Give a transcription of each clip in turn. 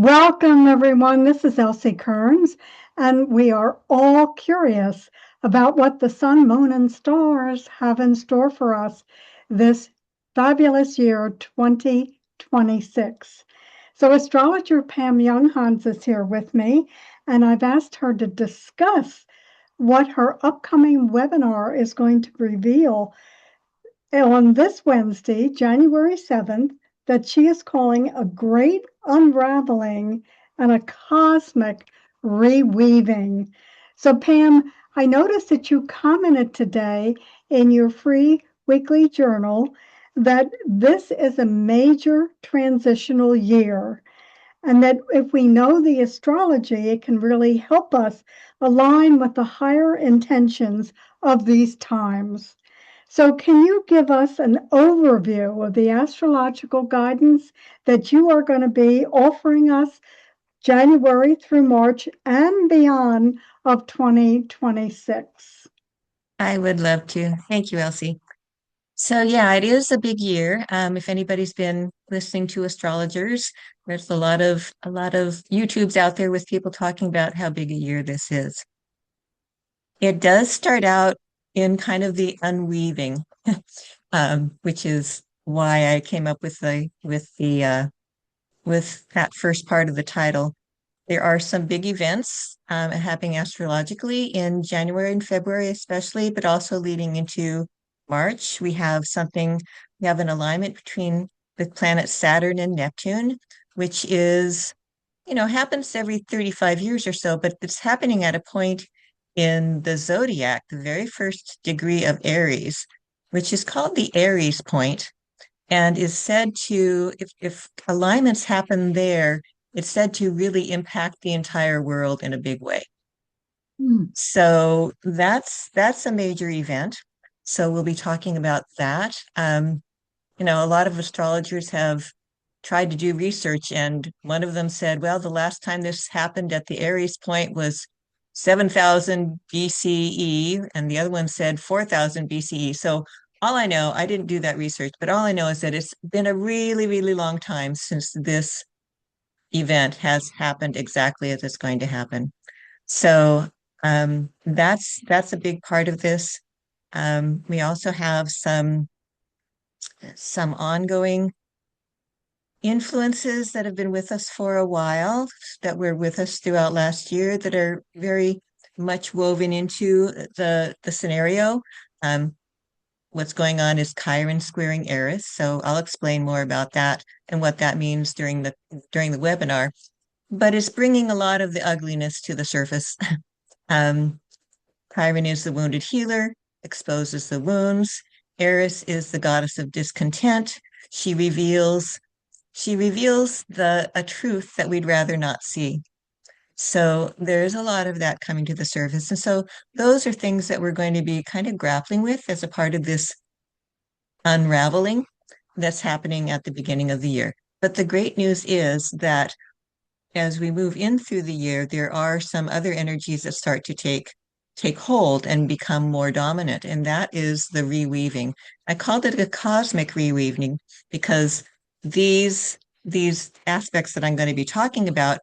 Welcome, everyone. This is Elsie Kerns, and we are all curious about what the sun, moon, and stars have in store for us this fabulous year, 2026. So, Astrologer Pam Younghans is here with me, and I've asked her to discuss what her upcoming webinar is going to reveal on this Wednesday, January 7th, that she is calling a great unraveling and a cosmic reweaving. So, Pam, I noticed that you commented today in your free weekly journal that this is a major transitional year, and that if we know the astrology, it can really help us align with the higher intentions of these times. So, can you give us an overview of the astrological guidance that you are going to be offering us January through March and beyond of 2026? I would love to. Thank you, Elsie. So yeah, it is a big year. If anybody's been listening to astrologers, there's a lot of YouTubes out there with people talking about how big a year this is. It does start out in kind of the unweaving, which is why I came up with with that first part of the title. There are some big events happening astrologically in January and February, especially, but also leading into March. We have an alignment between the planets Saturn and Neptune, which is, happens every 35 years or so, but it's happening at a point in the zodiac, the very first degree of Aries, which is called the Aries point and is said to, if alignments happen there, it's said to really impact the entire world in a big way. Hmm. So that's a major event. So we'll be talking about that. A lot of astrologers have tried to do research, and one of them said, well, the last time this happened at the Aries point was 7,000 BCE, and the other one said 4,000 BCE. So all I know, I didn't do that research, but all I know is that it's been a really, really long time since this event has happened exactly as it's going to happen. So that's a big part of this. We also have some ongoing influences that have been with us for a while, that were with us throughout last year, that are very much woven into the scenario. Um, what's going on is Chiron squaring Eris, so I'll explain more about that and what that means during the webinar. But it's bringing a lot of the ugliness to the surface. Um, Chiron is the wounded healer, exposes the wounds. Eris is the goddess of discontent. She reveals she reveals a truth that we'd rather not see. So there's a lot of that coming to the surface. And so those are things that we're going to be kind of grappling with as a part of this unraveling that's happening at the beginning of the year. But the great news is that as we move in through the year, there are some other energies that start to take hold and become more dominant, and that is the reweaving. I called it a cosmic reweaving because these aspects that I'm going to be talking about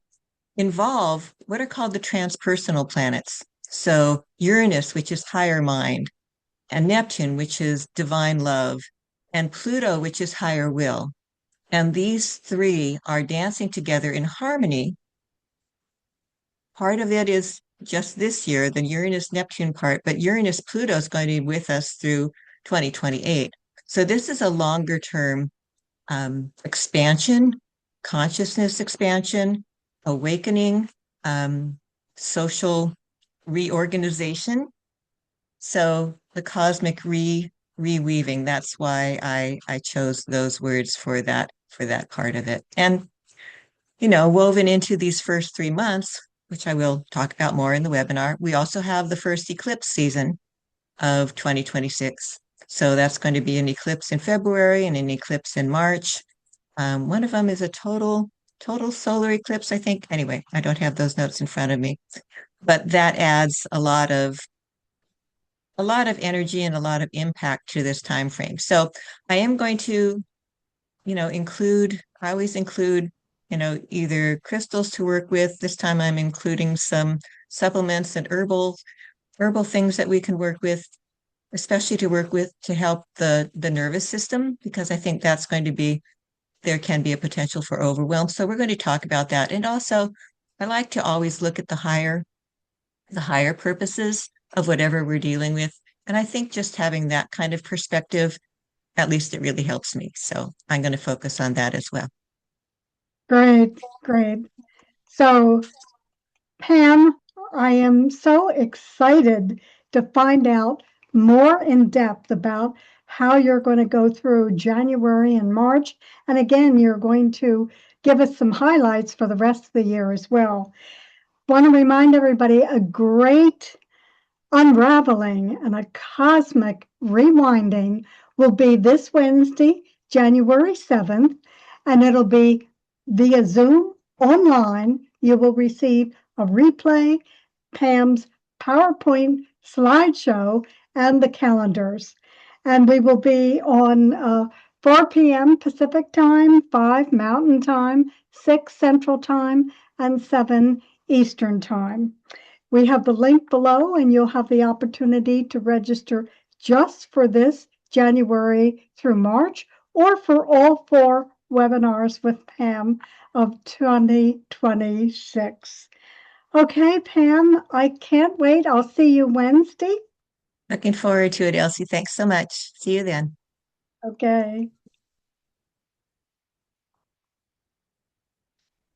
involve what are called the transpersonal planets. So Uranus, which is higher mind, and Neptune, which is divine love, and Pluto, which is higher will. And these three are dancing together in harmony. Part of it is just this year, the Uranus Neptune part, but Uranus Pluto is going to be with us through 2028. So this is a longer term expansion, consciousness expansion, awakening, social reorganization. So the cosmic reweaving, that's why I chose those words for that part of it. And woven into these first 3 months, which I will talk about more in the webinar, we also have the first eclipse season of 2026. So that's going to be an eclipse in February and an eclipse in March. One of them is a total solar eclipse, I think. Anyway, I don't have those notes in front of me, but that adds a lot of energy and a lot of impact to this time frame. So I am going to, include, I always include either crystals to work with. This time I'm including some supplements and herbal things that we can work with, especially to work with to help the nervous system, because I think that's going to be there can be a potential for overwhelm. So we're going to talk about that. And also, I like to always look at the higher purposes of whatever we're dealing with. And I think just having that kind of perspective, at least it really helps me. So I'm going to focus on that as well. Great, great. So, Pam, I am so excited to find out more in depth about how you're going to go through January and March. And again, you're going to give us some highlights for the rest of the year as well. Want to remind everybody a great unraveling and a cosmic rewinding will be this Wednesday, January 7th, and it'll be via Zoom online. You will receive a replay, Pam's PowerPoint slideshow, and the calendars. And we will be on 4 p.m. Pacific time, 5 Mountain time, 6 Central time, and 7 Eastern time. We have the link below, and you'll have the opportunity to register just for this January through March or for all 4 webinars with Pam of 2026. Okay, Pam, I can't wait. I'll see you Wednesday. Looking forward to it, Elsie. Thanks so much. See you then. Okay.